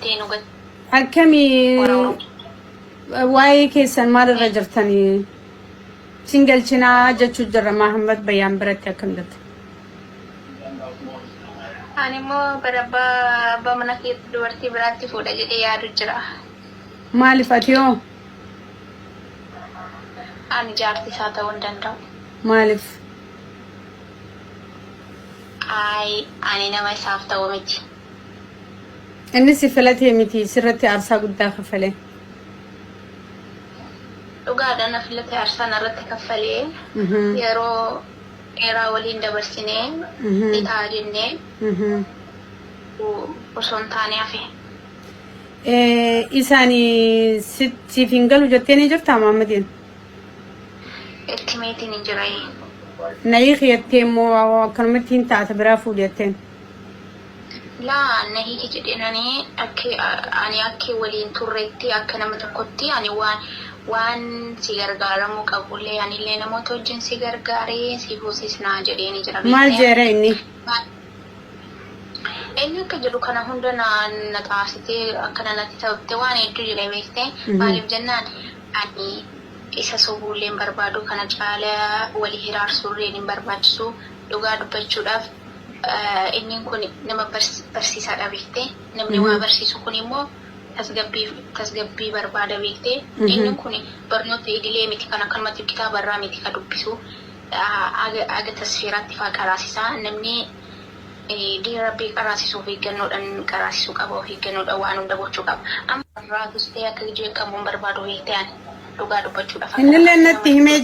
uffatee nu gad Akkamii waa'ee keessan maalirra jirtanii? Singalchinaa jechuu jirra Mahammad Bayyaan biratti akkam jirta? ani immoo barabbaa abbaa mana keetti dubartii biraatti fuudha jedhee yaadu jira. Maaliif ati hoo? Ani jaartii isaa ta'uu hin danda'u. Maaliif? Ani nama isaaf ta'u miti. Inni si filatee miti sirratti aarsaa guddaa kaffalee. Dhugaadhaan na filatee aarsaa narratti kaffalee yeroo dheeraa waliin dabarsinee ni ta'a jennee osoo hin taane hafe. Isaanii siif hin galu jettee ni jirtaa Mahammadiin? Itti meetiin hin jirai. Nayii xiyattee immoo akkanumatti hin taate biraa fuudhetteen. Laa nahii jedhanii ani akka waliin turreetti akka nama tokkotti ani waan si gargaaramuu qabullee anillee namoota wajjin si gargaaree si fuusisnaa jedheeni jira. Maal jeera inni? Inni akka jedhu kana hunda na taasitee akkana natti ta'utti waan hedduu jira beektee maaliif jennaan ani isa sobuullee hin barbaadu kana caalaa walii hiraarsuullee hin barbaachisu dhugaa dubbachuudhaaf inni kun nama barsiisaadha beektee namni waa barsiisu kun immoo tasgabbii barbaada beektee inni kun barnoota idilee miti kan akkanumatti kitaabarraa miti ka dubbisu aga tasfeeraatti faa qaraasisaa namni dhiirabbii qaraasisuuf eeggannoodhaan qaraasisuu qaba of eeggannoodhaan waan hunda gochuu qaba. Amma irraa tustee akka jeeqamuun barbaadu beektee ani dhugaa dubbachuudhaaf. Inni illee natti himee